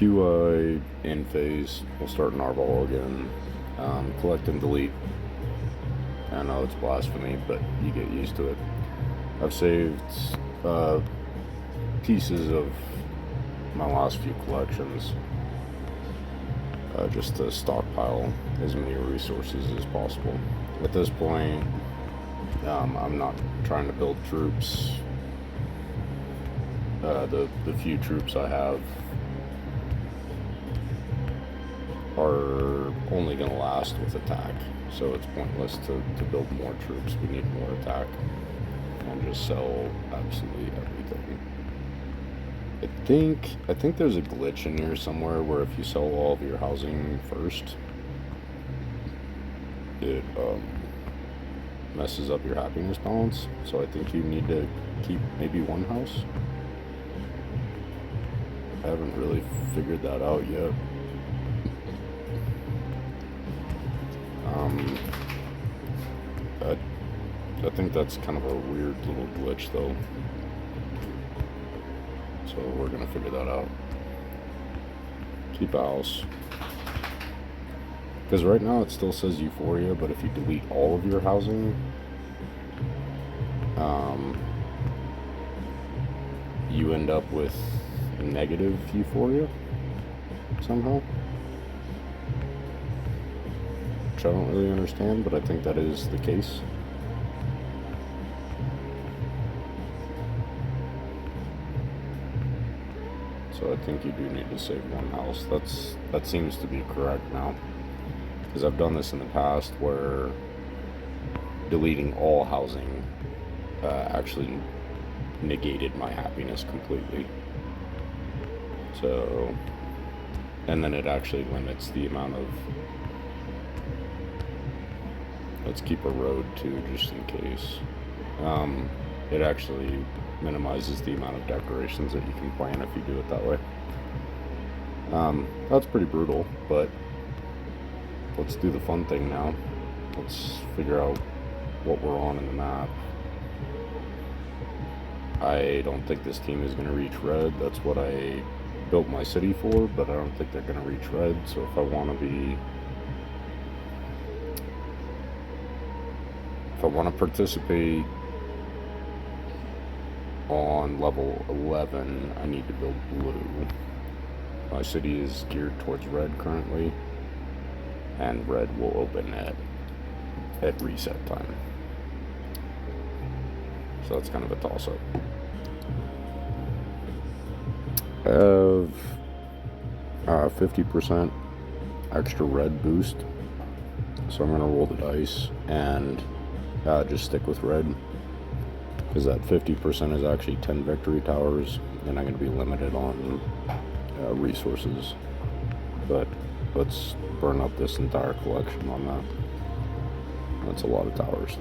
QI in phase. We'll start Narval again. Collect and delete. I know it's blasphemy, but you get used to it. I've saved pieces of my last few collections just to stockpile as many resources as possible. At this point, I'm not trying to build troops. The few troops I have are only going to last with attack, so it's pointless to build more troops. We need more attack and just sell absolutely everything. I think there's a glitch in here somewhere where if you sell all of your housing first, it messes up your happiness balance. So I think you need to keep maybe one house. I haven't really figured that out yet. I think that's kind of a weird little glitch though. So we're gonna figure that out. Keep a house. Because right now it still says Euphoria, but if you delete all of your housing, you end up with a negative Euphoria somehow. Which I don't really understand, but I think that is the case. So I think you do need to save one house. That seems to be correct now. Because I've done this in the past where deleting all housing actually negated my happiness completely. So, and then it actually limits the amount of, let's keep a road too, just in case. It actually minimizes the amount of decorations that you can plan if you do it that way. That's pretty brutal, but let's do the fun thing now. Let's figure out what we're on in the map. I don't think this team is going to reach red. That's what I built my city for, but I don't think they're going to reach red. So if I want to participate on level 11, I need to build blue. My city is geared towards red currently, and red will open at reset time. So that's kind of a toss-up. I have 50% extra red boost, so I'm going to roll the dice and just stick with red, because that 50% is actually 10 victory towers, and I'm going to be limited on resources. But let's burn up this entire collection on that. That's a lot of towers.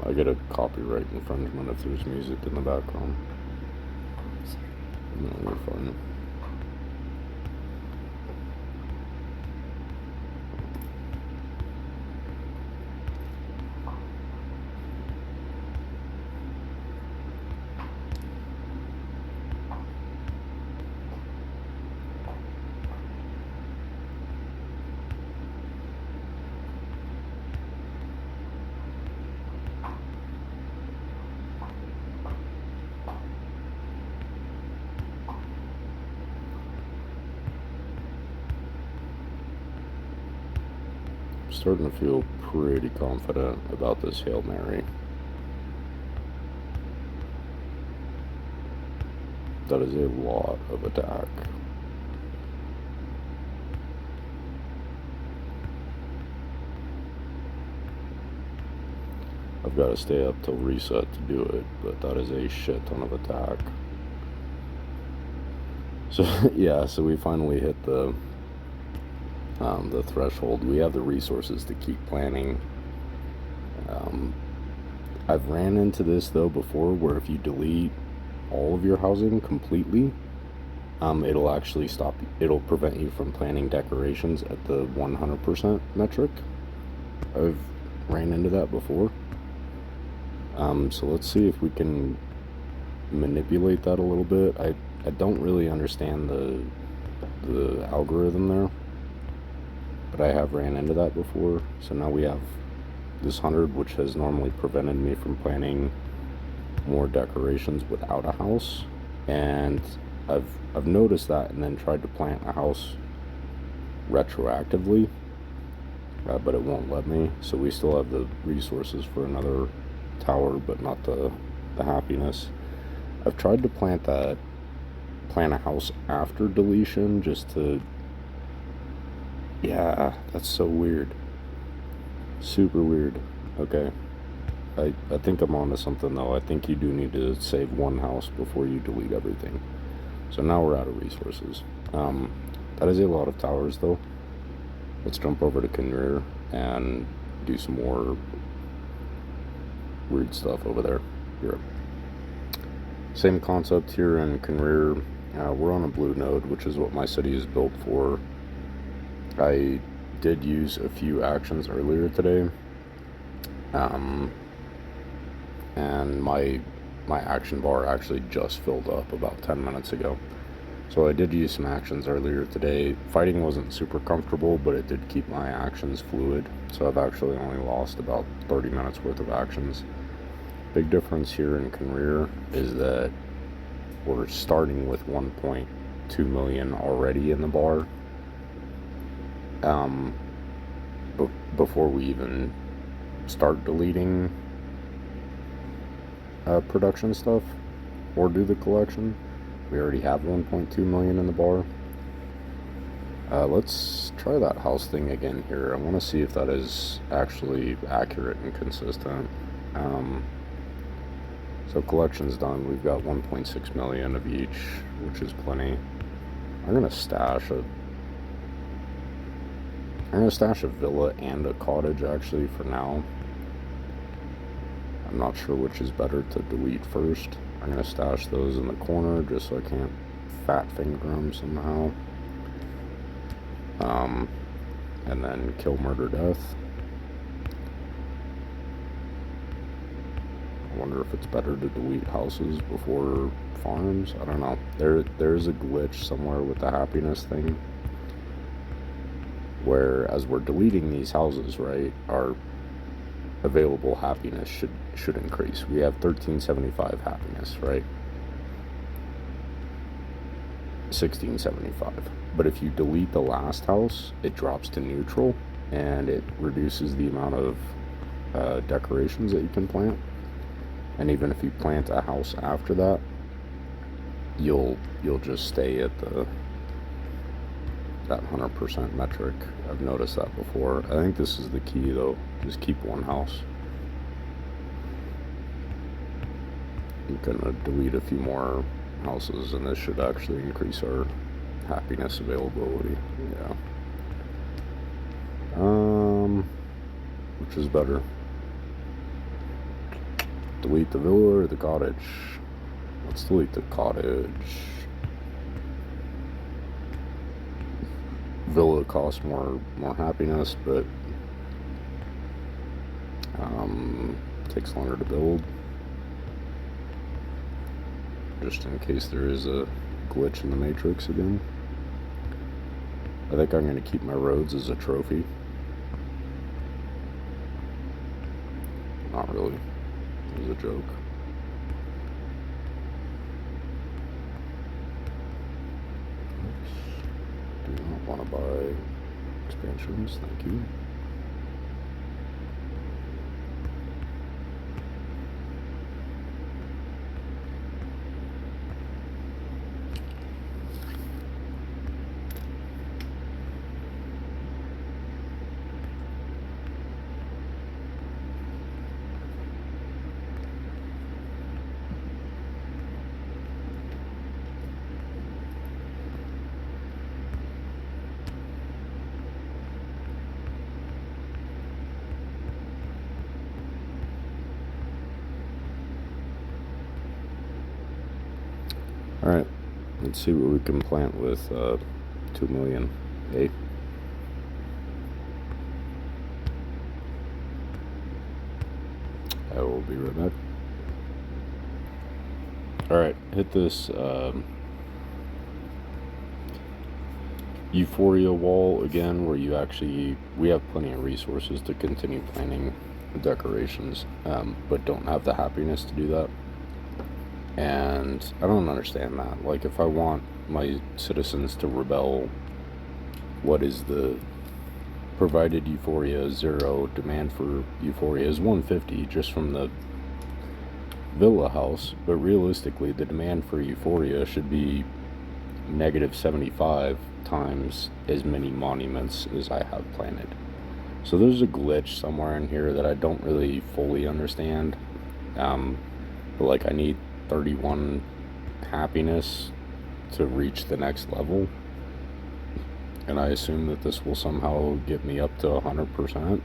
I get a copyright infringement if there's music in the background. No, you're fine. Starting to feel pretty confident about this Hail Mary. That is a lot of attack. I've got to stay up till reset to do it, but that is a shit ton of attack. So yeah, so we finally hit the the threshold. We have the resources to keep planning. I've ran into this though before, where if you delete all of your housing completely, it'll actually it'll prevent you from planning decorations at the 100% metric. I've ran into that before. So let's see if we can manipulate that a little bit. I don't really understand the algorithm there, but I have ran into that before. So now we have this 100, which has normally prevented me from planning more decorations without a house, and I've noticed that, and then tried to plant a house retroactively, but it won't let me. So we still have the resources for another tower, but not the happiness. I've tried to plant a house after deletion, just to, yeah, that's so weird. Super weird. Okay. I think I'm onto something though. I think you do need to save one house before you delete everything. So now we're out of resources. That is a lot of towers though. Let's jump over to Kenrir and do some more weird stuff over there. Here. Same concept here in Kenrir. We're on a blue node, which is what my city is built for. I did use a few actions earlier today, and my action bar actually just filled up about 10 minutes ago. So I did use some actions earlier today. Fighting wasn't super comfortable, but it did keep my actions fluid. So I've actually only lost about 30 minutes worth of actions. Big difference here in Kenrir is that we're starting with 1.2 million already in the bar. Before we even start deleting production stuff or do the collection, we already have 1.2 million in the bar. Let's try that house thing again here. I want to see if that is actually accurate and consistent. So collection's done. We've got 1.6 million of each, which is plenty. I'm gonna stash a villa and a cottage actually for now. I'm not sure which is better to delete first. I'm gonna stash those in the corner just so I can't fat finger them somehow. And then kill, murder, death. I wonder if it's better to delete houses before farms. I don't know. There's a glitch somewhere with the happiness thing, where as we're deleting these houses, right, our available happiness should increase. We have 1375 happiness, right? 1675. But if you delete the last house, it drops to neutral, and it reduces the amount of decorations that you can plant. And even if you plant a house after that, you'll just stay at that 100% metric. I've noticed that before. I think this is the key though. Just keep one house. I'm gonna delete a few more houses, and this should actually increase our happiness availability. Yeah. Which is better? Delete the villa or the cottage? Let's delete the cottage. Villa costs more happiness, but takes longer to build. Just in case there is a glitch in the matrix again. I think I'm going to keep my roads as a trophy. Not really. It was a joke. Oops. Do not want to buy expansions, thank you. Alright, let's see what we can plant with 2 million. Hey. I will be right back. Alright, hit this Euphoria wall again, where we have plenty of resources to continue planting decorations, but don't have the happiness to do that. And I don't understand that. Like, if I want my citizens to rebel, what is the provided Euphoria is 0, demand for Euphoria is 150 just from the villa house, but realistically the demand for Euphoria should be negative 75 times as many monuments as I have planted. So there's a glitch somewhere in here that I don't really fully understand. But like, I need 31 happiness to reach the next level, and I assume that this will somehow get me up to 100%.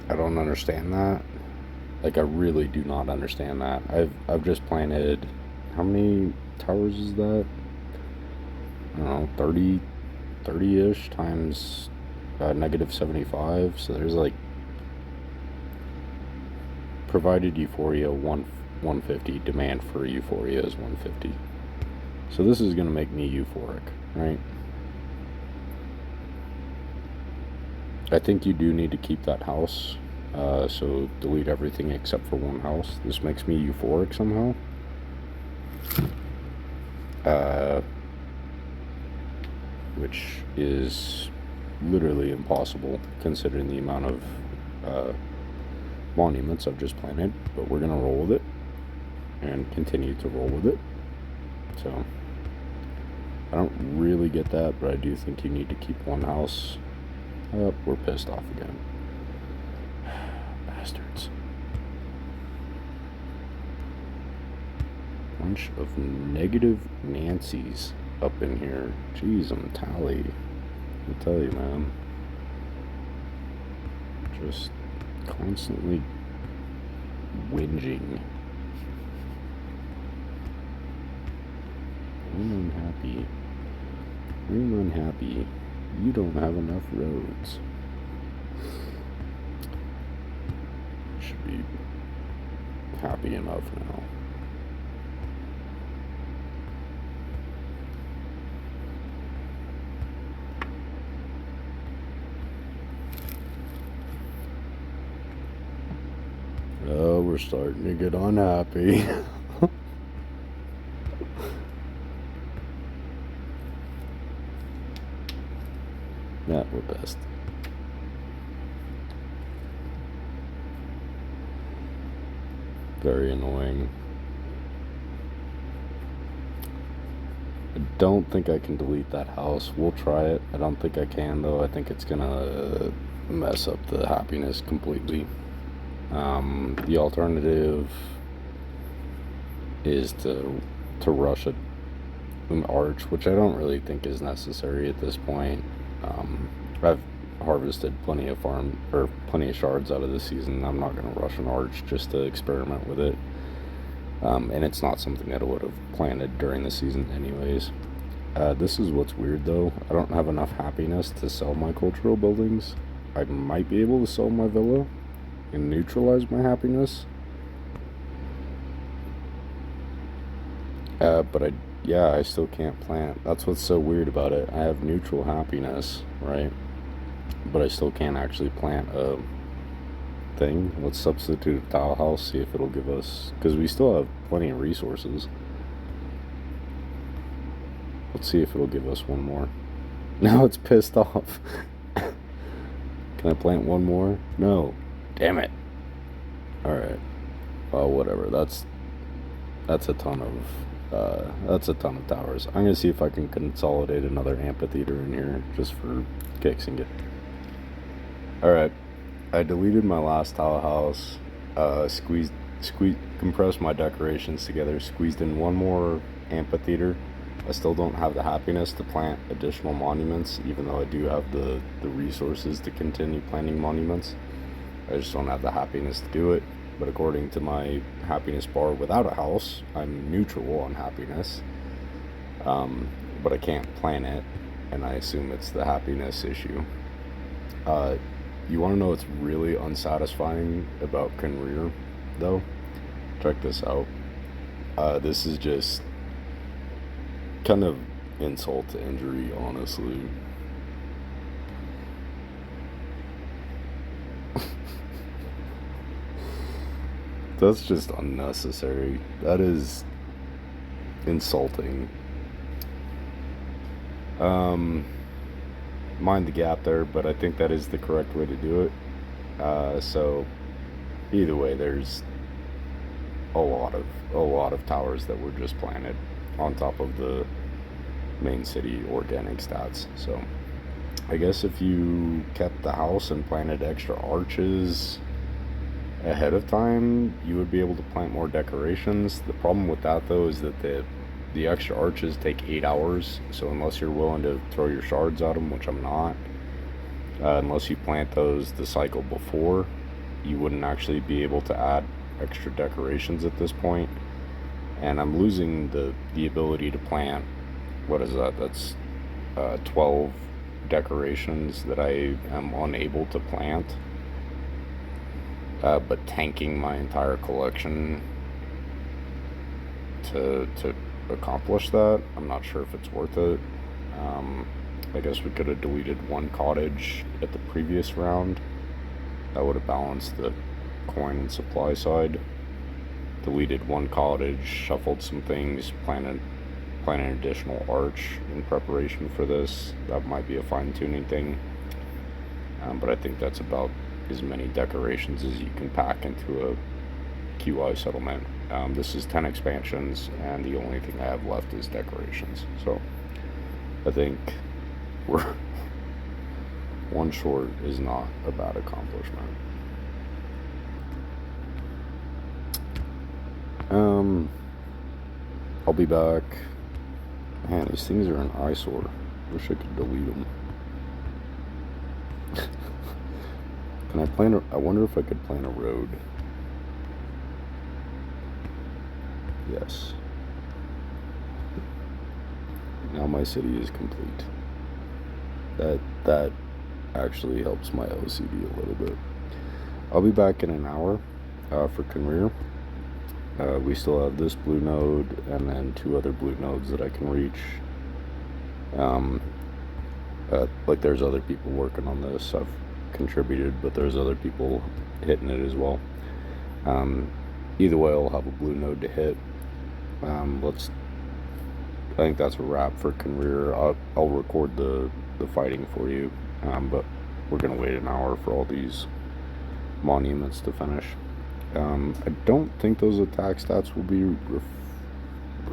I don't understand that. Like, I really do not understand that. I've just planted, how many towers is that? I don't know, 30-ish times negative 75. So there's like, provided Euphoria 150, demand for Euphoria is 150. So this is going to make me euphoric, right? I think you do need to keep that house, so delete everything except for one house. This makes me euphoric somehow. Which is literally impossible considering the amount of monuments I've just planted, but we're gonna roll with it and continue to roll with it. So I don't really get that, but I do think you need to keep one house. We're pissed off again. Bastards. Bunch of negative Nancys up in here. Jeez, I'm tally. I tell you, man. Just constantly whinging. I'm unhappy. I'm unhappy. You don't have enough roads. Should be happy enough now. Oh, we're starting to get unhappy. Yeah, we're best. Very annoying. I don't think I can delete that house. We'll try it. I don't think I can, though. I think it's gonna mess up the happiness completely. The alternative is to rush an arch, which I don't really think is necessary at this point. I've harvested plenty of shards out of this season. I'm not going to rush an arch just to experiment with it. And it's not something that I would have planted during the season anyways. This is what's weird though. I don't have enough happiness to sell my cultural buildings. I might be able to sell my villa and neutralize my happiness. But I still can't plant. That's what's so weird about it. I have neutral happiness, right? But I still can't actually plant a thing. Let's substitute a tile house, see if it'll give us, because we still have plenty of resources. Let's see if it'll give us one more. Now it's pissed off. Can I plant one more? No. Damn it. Alright. Well, whatever. That's a ton of towers. I'm gonna see if I can consolidate another amphitheater in here just for kicks and get. Alright, I deleted my last tile house, compressed my decorations together, squeezed in one more amphitheater. I still don't have the happiness to plant additional monuments, even though I do have the resources to continue planting monuments. I just don't have the happiness to do it. but according to my happiness bar without a house, I'm neutral on happiness. But I can't plan it, and I assume it's the happiness issue. Uh, you want to know what's really unsatisfying about Conrear, though? Check this out. This is just kind of insult to injury, honestly. That's just unnecessary. That is insulting. Mind the gap there, but I think that is the correct way to do it. So either way, there's a lot of towers that were just planted on top of the main city organic stats. So I guess if you kept the house and planted extra arches ahead of time, you would be able to plant more decorations. The problem with that, though, is that the extra arches take 8 hours, so unless you're willing to throw your shards at them, which I'm not, unless you plant those the cycle before, you wouldn't actually be able to add extra decorations at this point. And I'm losing the ability to plant, what is that? That's 12 decorations that I am unable to plant. But tanking my entire collection to accomplish that, I'm not sure if it's worth it. I guess we could have deleted one cottage at the previous round. That would have balanced the coin and supply side. Deleted one cottage, shuffled some things, planted an additional arch in preparation for this. That might be a fine-tuning thing. But I think that's about as many decorations as you can pack into a QI settlement. This is 10 expansions, and the only thing I have left is decorations. So I think we're one short is not a bad accomplishment. I'll be back. Man, these things are an eyesore. Wish I could delete them. Can I plan I wonder if I could plan a road. Yes. Now my city is complete. That actually helps my OCD a little bit. I'll be back in an hour for Conrear. We still have this blue node and then 2 other blue nodes that I can reach. Like there's other people working on this. I've contributed, but there's other people hitting it as well. Either way, I'll have a blue node to hit. I think that's a wrap for Conrear. I'll record the fighting for you, but we're gonna wait an hour for all these monuments to finish. I don't think those attack stats will be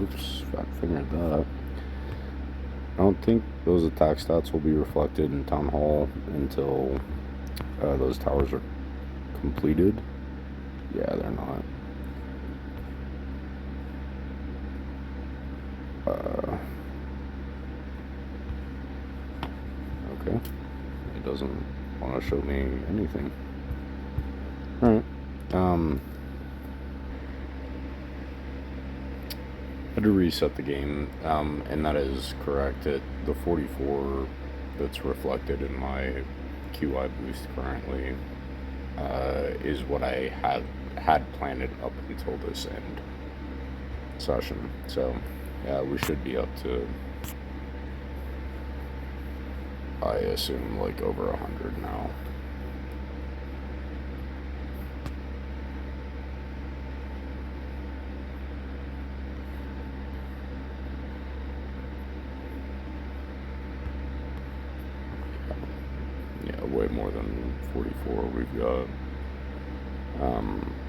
oops, fat fingered that. I don't think those attack stats will be reflected in Town Hall until those towers are completed. Yeah, they're not. Okay. It doesn't want to show me anything. Alright. I had to reset the game, and that is correct. The 44 that's reflected in my QI boost currently is what I had planned up until this end session. So yeah, we should be up to, I assume, like over 100 now. Yeah, way more than 44. We've got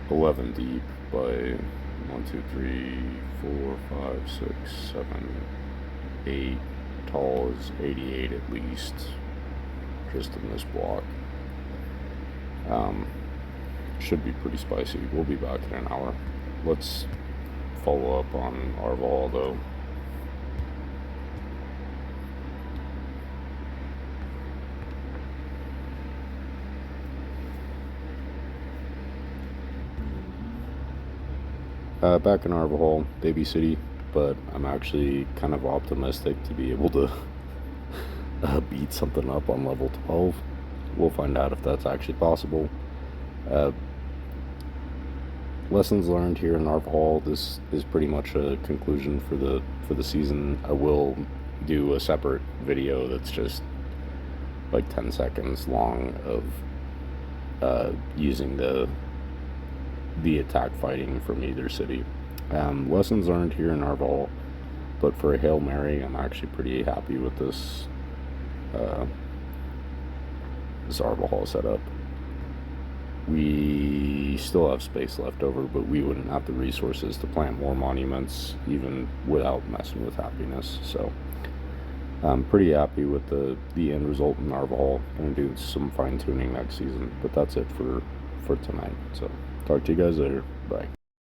11 deep by 1, 2, 3, 4, 5, 6, 7, 8. Tall is 88 at least, just in this block. Should be pretty spicy. We'll be back in an hour. Let's follow up on Arval though. Back in Arvahall, Baby City, but I'm actually kind of optimistic to be able to beat something up on level 12. We'll find out if that's actually possible. Lessons learned here in Arvahall. This is pretty much a conclusion for the season. I will do a separate video that's just like 10 seconds long of using the attack fighting from either city. Lessons learned here in Arvahall, but for a Hail Mary, I'm actually pretty happy with this Arvahall setup. We still have space left over, but we wouldn't have the resources to plant more monuments even without messing with happiness. So I'm pretty happy with the end result in Arvahall. Gonna do some fine tuning next season, but that's it for tonight. So talk to you guys later. Bye.